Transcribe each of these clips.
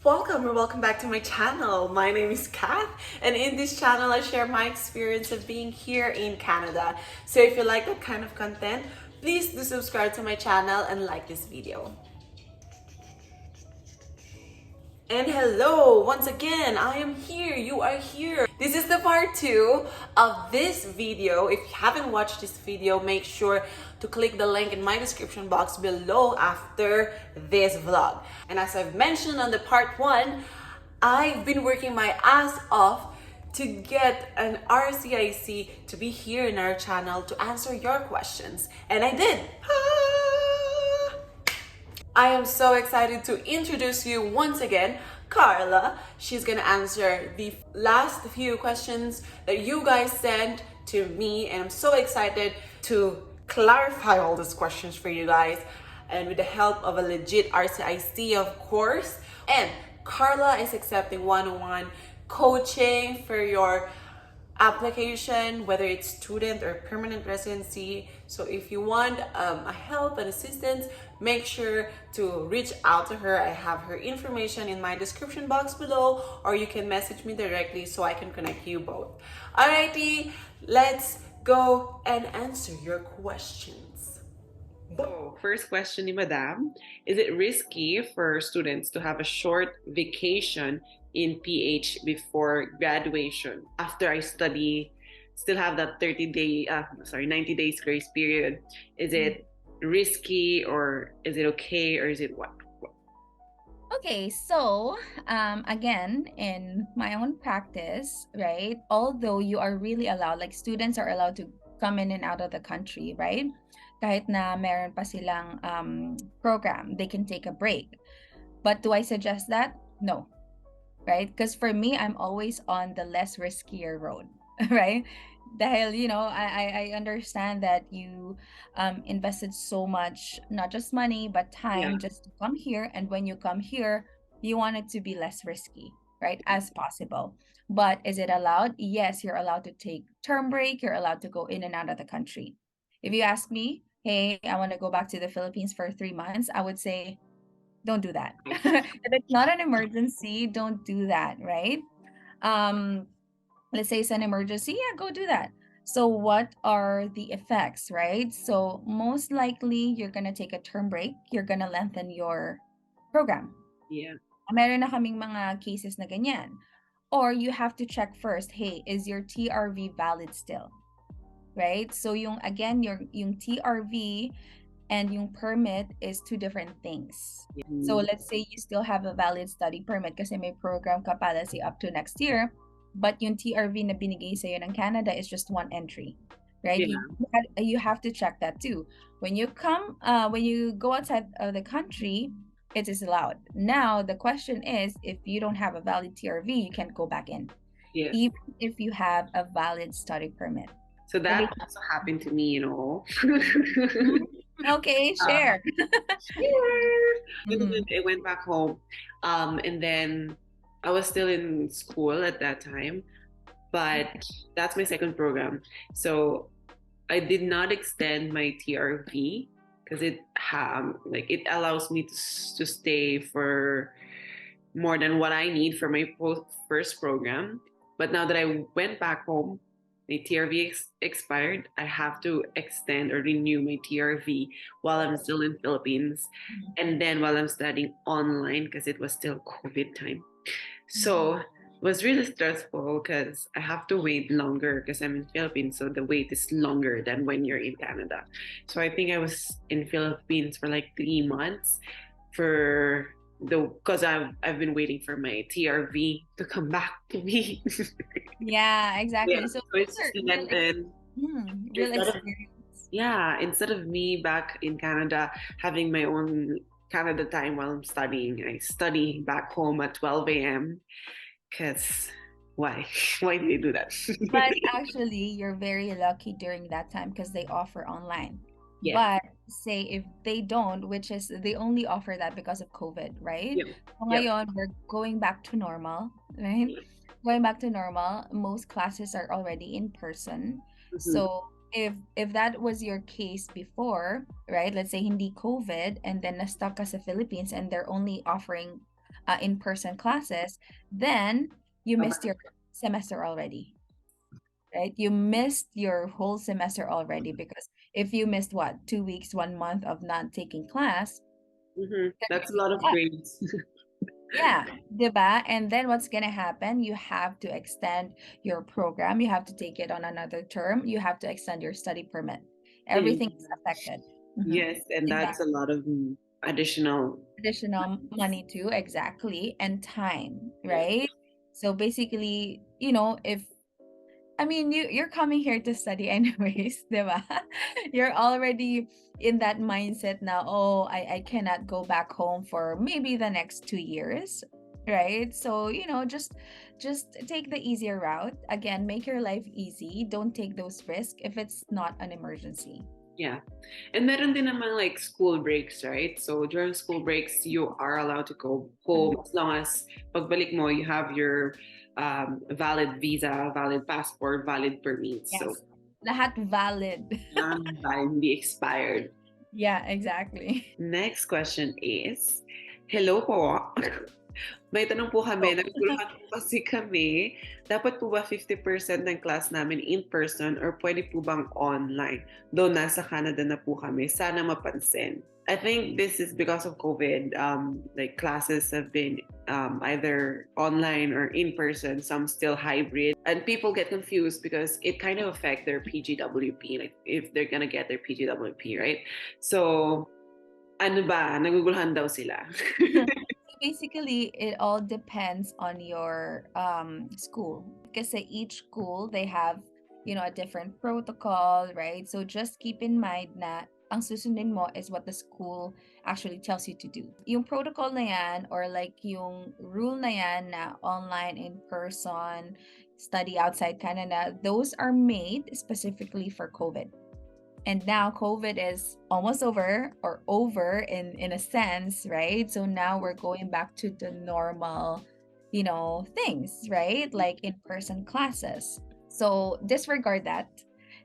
Welcome or welcome back to my channel. My name is Kath, and in this channel I share my experience of being here in Canada. So if you like that kind of content, please do subscribe to my channel and like this video. And hello, once again, I am here, you are here. This is the part 2 of this video. If you haven't watched this video, make sure to click the link in my description box below after this vlog. And as I've mentioned on the part 1, I've been working my ass off to get an RCIC to be here in our channel to answer your questions. And I did. I am so excited to introduce you once again, Carla. She's gonna answer the last few questions that you guys sent to me, and I'm so excited to clarify all these questions for you guys, and with the help of a legit RCIC, of course. And Carla is accepting one-on-one coaching for your application, whether it's student or permanent residency. So if you want a help and assistance, make sure to reach out to her. I have her information in my description box below, or you can message me directly so I can connect you both. Alrighty, let's go and answer your questions. So, first question ni Madam, is it risky for students to have a short vacation in PH before graduation? After I study, still have that 90 days grace period. Is it risky, or is it okay, or is it what? Okay, so again, in my own practice, right, although you are really allowed, like students are allowed to come in and out of the country, right? Kahit na meron pa silang program, they can take a break. But do I suggest that? No, right? Because for me, I'm always on the less riskier road, right? Dahil, I understand that you invested so much, not just money, but time Yeah. just to come here. And when you come here, you want it to be less risky, right? As possible. But is it allowed? Yes, you're allowed to take term break. You're allowed to go in and out of the country. If you ask me, hey, I want to go back to the Philippines for 3 months, I would say, don't do that. If it's not an emergency, don't do that, right? Um, let's say it's an emergency, yeah, go do that. So what are the effects, right? So most likely you're gonna take a term break, you're gonna lengthen your program. Yeah. Meron na kaming mga cases na ganyan. Or you have to check first, hey, is your TRV valid still? Right? So yung TRV and yung permit is two different things. So let's say you still have a valid study permit kasi may program ka pa, let's say up to next year, but yung TRV na binigay sa'yo ng Canada is just one entry, right? Yeah. You have to check that too. When you go outside of the country, it is allowed. Now, the question is, if you don't have a valid TRV, you can't go back in, Yes. even if you have a valid study permit. So that also happened to me, Okay, share. I went back home, and then I was still in school at that time, but that's my second program. So I did not extend my TRV because it allows me to stay for more than what I need for my first program. But now that I went back home, my TRV expired. I have to extend or renew my TRV while I'm still in Philippines, and then while I'm studying online because it was still COVID time. So it was really stressful because I have to wait longer because I'm in Philippines, so the wait is longer than when you're in Canada. So I think I was in Philippines for like 3 months because I've been waiting for my TRV to come back to me. Yeah, exactly. Yeah, So it's real experience. Yeah, instead of me back in Canada having my own Canada time while I'm studying, I study back home at 12 a.m. Because why? Why do they do that? But actually, you're very lucky during that time because they offer online. Yeah. But say if they don't, which is they only offer that because of COVID, right? Yep. So ngayon, we're going back to normal, right? Going back to normal, most classes are already in person. So if that was your case before, right? Let's say hindi COVID and then na-stuck ka sa Philippines and they're only offering in-person classes, then you missed your semester already, right? You missed your whole semester already because if you missed what, 2 weeks, 1 month of not taking class, That's a lot of grades. yeah, diba? And then what's gonna happen? You have to extend your program. You have to take it on another term. You have to extend your study permit. Everything is affected. Mhm. Yes, and Diba? that's a lot of additional. Additional money too, exactly, and time, Yes. right? So basically, if I mean, you're coming here to study anyways, diba? You're already in that mindset now. Oh, I cannot go back home for maybe the next 2 years, right? So just take the easier route. Again, make your life easy. Don't take those risks if it's not an emergency. Yeah. And meron din naman like school breaks, right? So during school breaks, you are allowed to go home as long as pagbalik mo, you have your valid visa, valid passport, valid permits. So, Yes, lahat valid. hindi expired. Yeah, exactly. Next question is, hello po. May tanong po kami, naguguluhan po kasi kami, dapat po ba 50% ng class namin in person or pwede po bang online? Though nasa Canada na po kami, sana mapansin. I think this is because of COVID. Like classes have been either online or in person, some still hybrid. And people get confused because it kind of affects their PGWP, like if they're gonna get their PGWP, right? So, ano ba? Naguguluhan daw sila. Basically, it all depends on your school. Because each school, they have, a different protocol, right? So just keep in mind na ang susundin mo is what the school actually tells you to do. Yung protocol na yan or like yung rule na yan na online, in person, study outside Canada, those are made specifically for COVID. And now COVID is almost over or over in a sense, right? So now we're going back to the normal, things, right? Like in-person classes. So disregard that.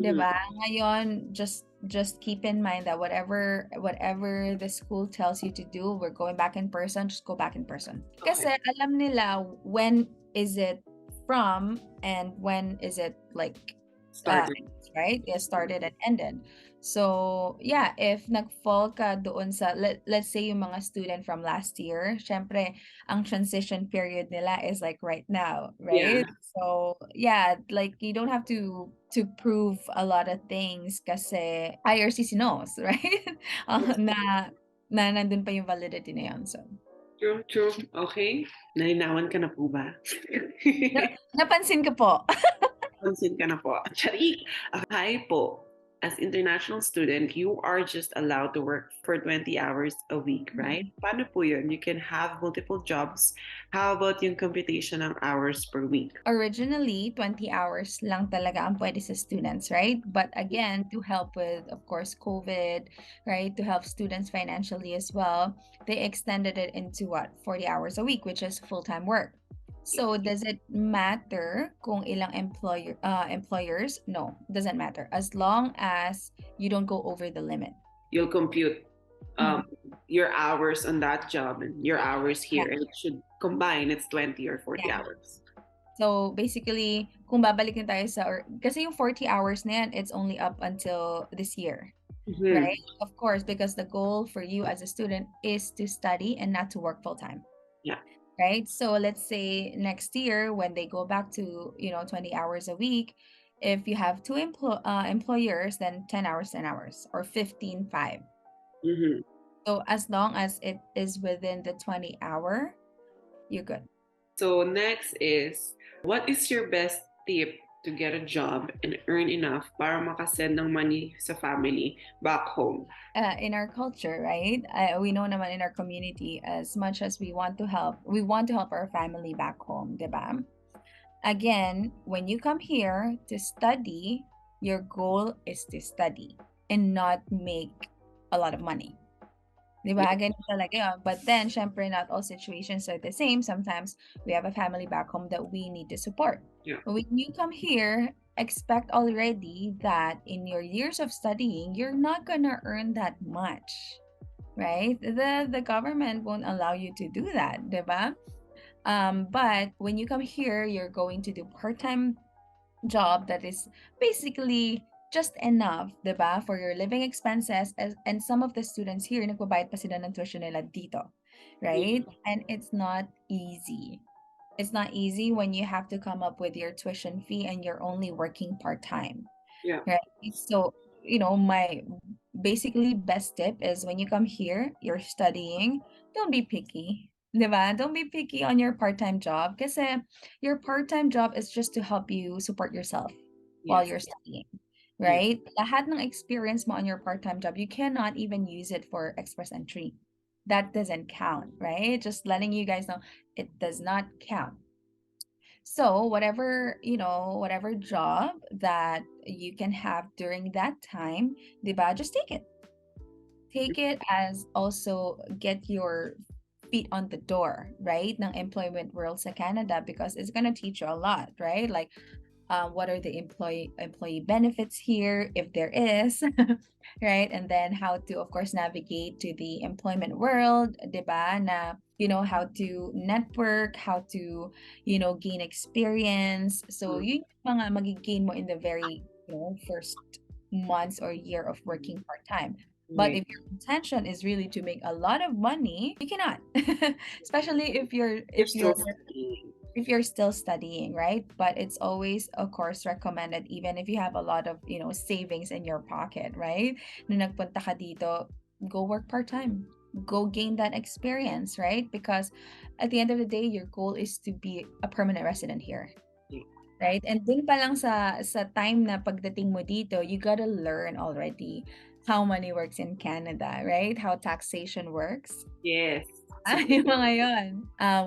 Diba? Ngayon, just keep in mind that whatever the school tells you to do, we're going back in person, just go back in person. Kasi alam nila when is it from and when is it like Started. right? It started and ended. So, yeah, if nag-fall ka doon sa, let's say yung mga student from last year, syempre, ang transition period nila is like right now, Yeah. right? So, yeah, like you don't have to prove a lot of things kasi IRCC knows, right? Na nandun pa yung validity na yun. So, True. Okay. Nalinawan ka na po ba? napansin ko po. Pansin ka na po. Charik! Hi po. As international student, you are just allowed to work for 20 hours a week, right? Paano po yun? You can have multiple jobs. How about yung computation ng hours per week? Originally, 20 hours lang talaga ang pwede sa students, right? But again, to help with, of course, COVID, right? To help students financially as well, they extended it into 40 hours a week, which is full-time work. So does it matter kung ilang employers? No, doesn't matter. As long as you don't go over the limit. You'll compute your hours on that job and your hours here, and it should combine. It's 20 or 40 hours. So basically, kung babalikin tayo kasi yung 40 hours na yan, it's only up until this year. Right? Of course, because the goal for you as a student is to study and not to work full time. Yeah. Right? So let's say next year when they go back to, 20 hours a week, if you have two employers, then 10 hours, 10 hours, or 15, 5. So as long as it is within the 20 hour, you're good. So next is, what is your best tip to get a job and earn enough para makasend ng money sa family back home? In our culture, right? We know naman in our community, as much as we want to help our family back home, diba? Again, when you come here to study, your goal is to study and not make a lot of money. Diba? Ganun talaga yun. But then, syempre, not all situations are the same. Sometimes we have a family back home that we need to support. Yeah. When you come here, expect already that in your years of studying, you're not gonna earn that much. right? The government won't allow you to do that, diba? But when you come here, you're going to do part-time job that is basically just enough, diba, for your living expenses. And some of the students here, nagbabayad pa sila ng tuition nila dito, right? And it's not easy. It's not easy when you have to come up with your tuition fee and you're only working part-time, Yeah. right? So, my basically best tip is when you come here, you're studying, don't be picky. Diba? Don't be picky on your part-time job kasi your part-time job is just to help you support yourself while Yes. you're studying, Yes. right? Lahat ng experience mo on your part-time job, you cannot even use it for express entry. That doesn't count, right? Just letting you guys know it does not count. So whatever job that you can have during that time, diba, just take it. Take it as also get your feet on the door, right? Ng employment world sa Canada because it's gonna teach you a lot, right? Like what are the employee benefits here if there is, right? And then how to of course navigate to the employment world, 'di ba? Na how to network, how to gain experience. So Mm. yun yung mga magigain mo in the very first months or year of working part-time. But Right. if your intention is really to make a lot of money, you cannot. Especially if you're You're if still you're studying. if you're still studying, right? But it's always, of course, recommended even if you have a lot of, savings in your pocket, right? Nung nagpunta ka dito, go work part-time. Go gain that experience, right? Because at the end of the day, your goal is to be a permanent resident here, Yeah. right? And dun pa lang sa time na pagdating mo dito, you gotta learn already how money works in Canada, right? How taxation works. Yes. Yung mga yun.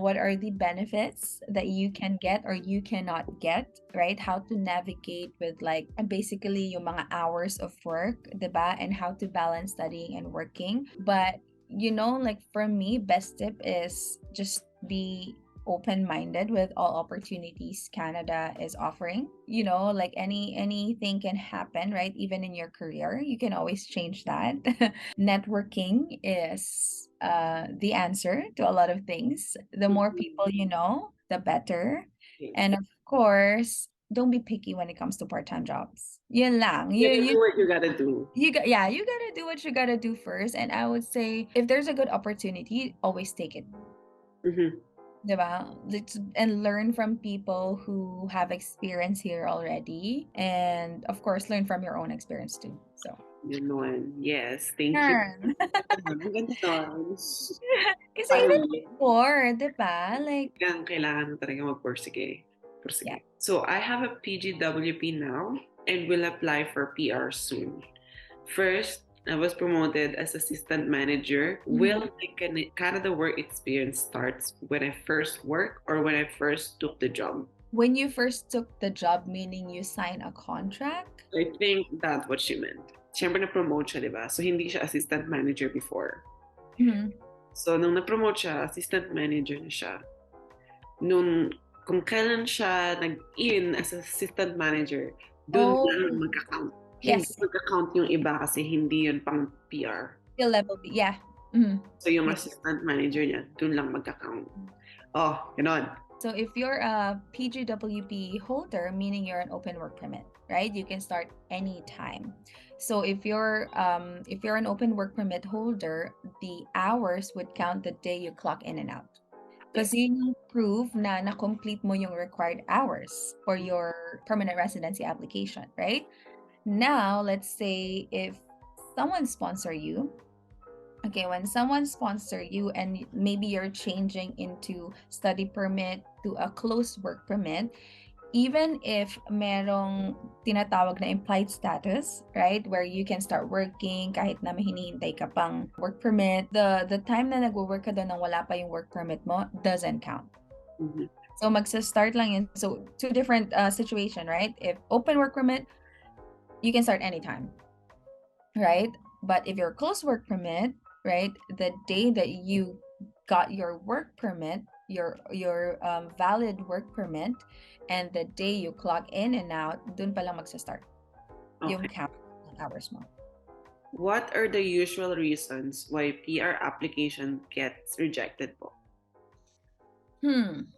What are the benefits that you can get or you cannot get, right? How to navigate with like basically yung mga hours of work, diba? And how to balance studying and working. But like for me, best tip is just be open-minded with all opportunities Canada is offering. Like anything can happen, right? Even in your career, you can always change that. Networking is the answer to a lot of things. The more people you know, the better. Yes. And of course, don't be picky when it comes to part-time jobs. Yun lang. You gotta do what you gotta do. You gotta do what you gotta do first. And I would say if there's a good opportunity, always take it. Mm-hmm. Diba? And learn from people who have experience here already. And of course, learn from your own experience too. So, Ganon. Yes. Thank you. learn. Ang ganda nun. Kasi even Finally, before, diba? Like, kailangan mo talaga mag-pursige. yeah. So, I have a PGWP now and will apply for PR soon. First, I was promoted as assistant manager. Will my Canada work experience starts when I first work or when I first took the job? When you first took the job, meaning you sign a contract? I think that's what she meant. Siyempre na-promote siya, di ba? So, hindi siya assistant manager before. Mhm. So, nung na-promote siya, assistant manager na siya. Kung kailan siya nag-in as assistant manager, dun Oh, lang magka-count. yes. Hindi magka-count yung iba kasi hindi yun pang PR. Skill level B. Yeah. Mhm. So, yung Yes. assistant manager niya, dun lang magka-count. Oh, ganon. So if you're a PGWP holder, meaning you're an open work permit, right? You can start anytime. So if you're an open work permit holder, the hours would count the day you clock in and out. Because yun yung proof na na-complete mo yung required hours for your permanent residency application, right? Now, let's say if someone sponsor you, okay, when someone sponsor you and maybe you're changing into study permit to a closed work permit, even if merong tinatawag na implied status, right, where you can start working kahit na may hinihintay ka pang work permit, the time na nagwo-work ka doon nang wala pa yung work permit mo doesn't count. Mhm. So magsa-start lang yun. So two different situation, right? If open work permit, you can start anytime, right? But if you're closed work permit, right, the day that you got your work permit, your valid work permit, and the day you clock in and out, dun pa lang magsa-start yung Okay. count ng hours mo. What are the usual reasons why PR application gets rejected po? Hmm.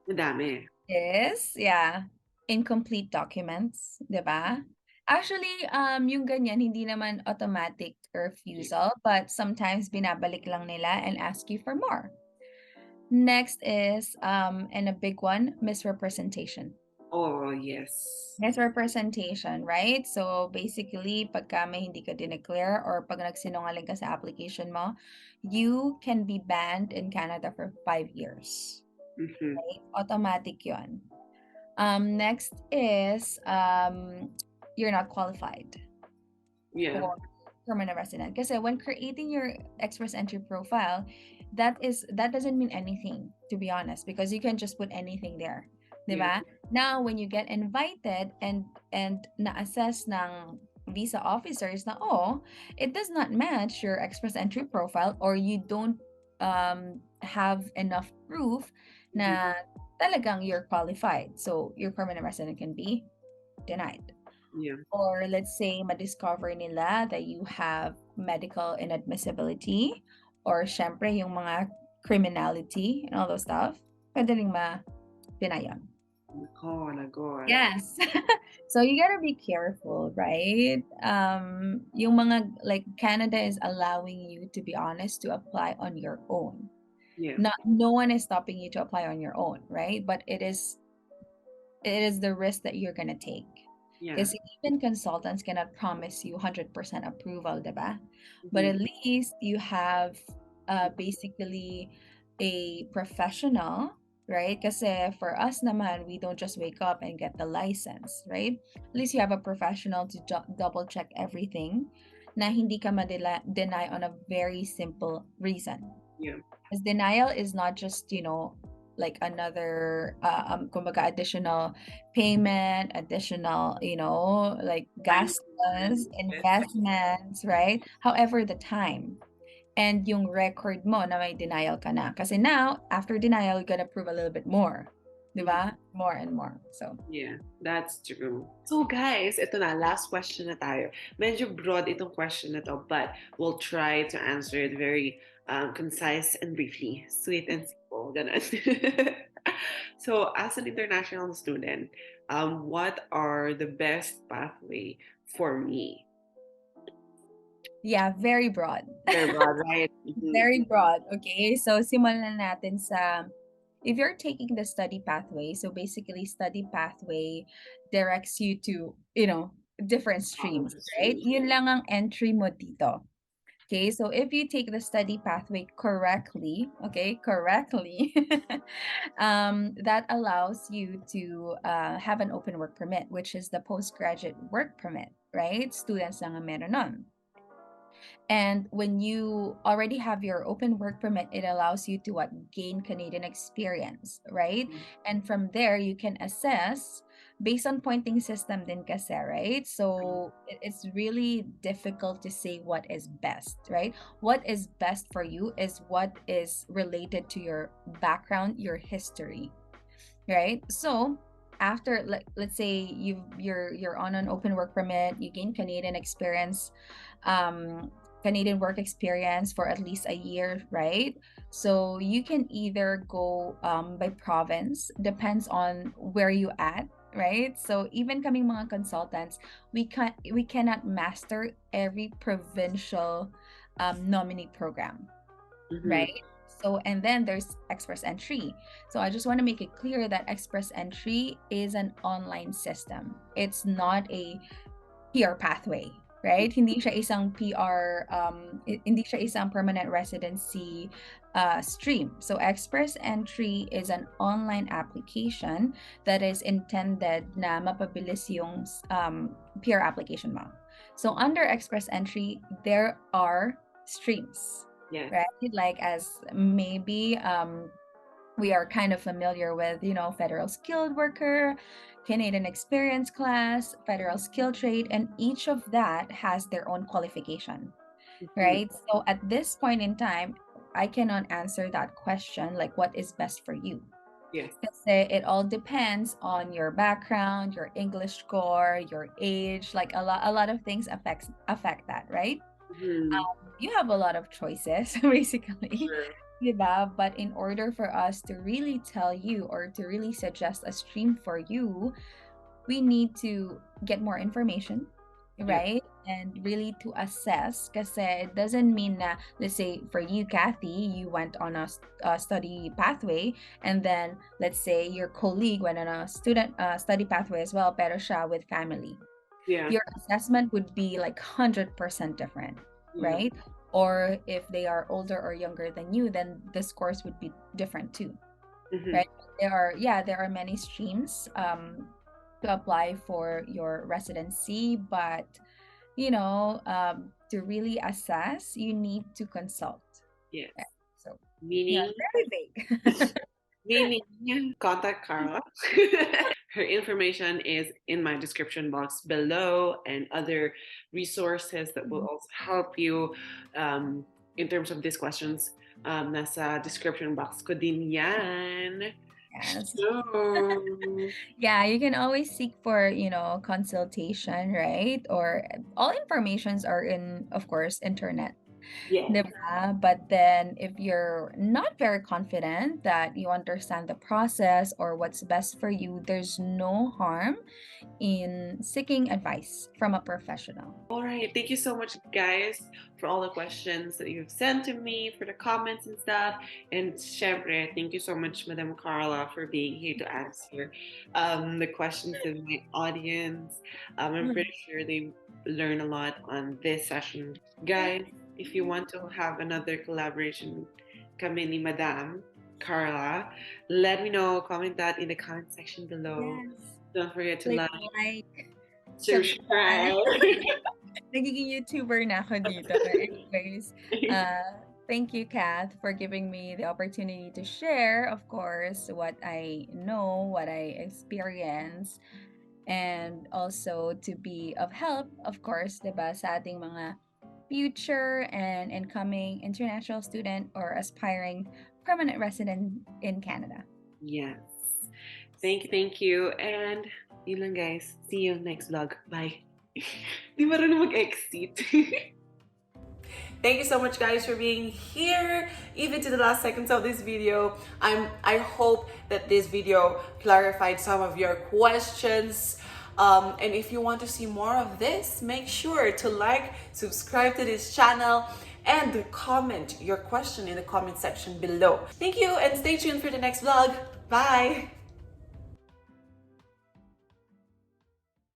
Madami. Is, yeah, incomplete documents, 'di ba? Actually, yung ganyan hindi naman automatic refusal, but sometimes binabalik lang nila and ask you for more. Next is, and a big one, misrepresentation. Oh, yes. Misrepresentation, right? So basically, pagka may hindi ka dineclare or pag nagsinungaling ka sa application mo, you can be banned in Canada for 5 years. Mm-hmm. Right? Automatic yun. Next is you're not qualified Yeah. for permanent resident. Kasi when creating your express entry profile, that doesn't mean anything, to be honest, because you can just put anything there. Yeah. Diba? Now, when you get invited and na-assess ng visa officers na, oh, it does not match your express entry profile or you don't have enough proof na talagang you're qualified. So, your permanent resident can be denied. Yeah. Or let's say ma-discover nila that you have medical inadmissibility or syempre yung mga criminality and all those stuff, pwede ring ma-deny yun. Nako, nagod. Yes. So you gotta be careful, right? Yung mga like Canada is allowing you to be honest to apply on your own. Yeah. No one is stopping you to apply on your own, right? But it is the risk that you're gonna take. Yeah. Because even consultants cannot promise you 100% approval, diba? But Mhm. at least you have basically a professional, right? Kasi for us naman, we don't just wake up and get the license, right? At least you have a professional to double check everything na hindi ka deny on a very simple reason. Yeah. Because denial is not just, like another kumbaga additional payment, additional, like Time. gastos, Yes. investments, right? However, the time and yung record mo na may denial ka na. Kasi now, after denial, you gotta prove a little bit more. Diba? More and more. So, Yeah, that's true. So guys, ito na, last question na tayo. Medyo broad itong question na to, but we'll try to answer it very concise and briefly. Sweet and simple. Ganun. So as an international student, what are the best pathway for me? yeah, very broad. Very broad, right? Mhm. Very broad. Okay, so simulan natin sa if you're taking the study pathway, so basically study pathway directs you to, different All streams, the right? streams. Yun lang ang entry mo dito. Okay, so if you take the study pathway correctly, that allows you to have an open work permit, which is the postgraduate work permit, right? Students lang ang meron nun. And when you already have your open work permit, it allows you to gain Canadian experience, right? And from there, you can assess based on pointing system din kasi, right? So it's really difficult to say what is best, right? What is best for you is what is related to your background, your history, right? So after let's say you're on an open work permit, you gain Canadian experience, Canadian work experience for at least a year, right? So you can either go by province, depends on where you at, right? So even coming mga consultants, we cannot master every provincial nominee program, Mhm. right? So, and then there's express entry. So I just want to make it clear that express entry is an online system. It's not a PR pathway, right? Hindi siya isang PR, hindi siya isang permanent residency stream. So express entry is an online application that is intended na mapabilis yung PR application mo. So under express entry, there are streams, Yes. right? Like as maybe we are kind of familiar with, federal skilled worker, Canadian experience class, federal skill trade, and each of that has their own qualification, Mhm. right? So at this point in time, I cannot answer that question like what is best for you. Yes. Kasi it all depends on your background, your English score, your age, like a lot of things affect that, right? Mhm. You have a lot of choices, basically. Sure. Diba? But in order for us to really tell you or to really suggest a stream for you, we need to get more information, Yeah. right? And really to assess, because it doesn't mean that, let's say for you, Kathy, you went on a study pathway, and then let's say your colleague went on a student study pathway as well, pero siya with family. Yeah. Your assessment would be like 100% different, Yeah. right? Or if they are older or younger than you, then the scores would be different too, Mhm. right? There are many streams to apply for your residency, but to really assess, you need to consult. Yes. Yeah. So yeah, Meaning, very vague. meaning, contact Carla. Her information is in my description box below, and other resources that will Mhm. also help you in terms of these questions. Nasa description box ko din yan. Yes. So, Yeah, you can always seek for, consultation, right? Or all informations are in, of course, internet. yeah. 'Di ba? But then if you're not very confident that you understand the process or what's best for you, there's no harm in seeking advice from a professional. All right. Thank you so much, guys, for all the questions that you've sent to me, for the comments and stuff. And syempre, thank you so much, Madam Carla, for being here to answer the questions of my audience. I'm pretty sure they learned a lot on this session. Guys, if you want to have another collaboration kami ni Madam Carla, let me know. Comment that in the comment section below. Yes. Don't forget to Click like, subscribe. subscribe. Nagiging YouTuber na ako dito. But anyways, thank you, Kath, for giving me the opportunity to share, of course, what I know, what I experience, and also to be of help, of course, diba, sa ating mga future and incoming international student or aspiring permanent resident in Canada. Yes. Thank you. And yun lang guys. See you next vlog. Bye. Di marunong mag-exit. Thank you so much, guys, for being here even to the last seconds of this video. I hope that this video clarified some of your questions. And if you want to see more of this, make sure to like, subscribe to this channel, and comment your question in the comment section below. Thank you, and stay tuned for the next vlog. Bye!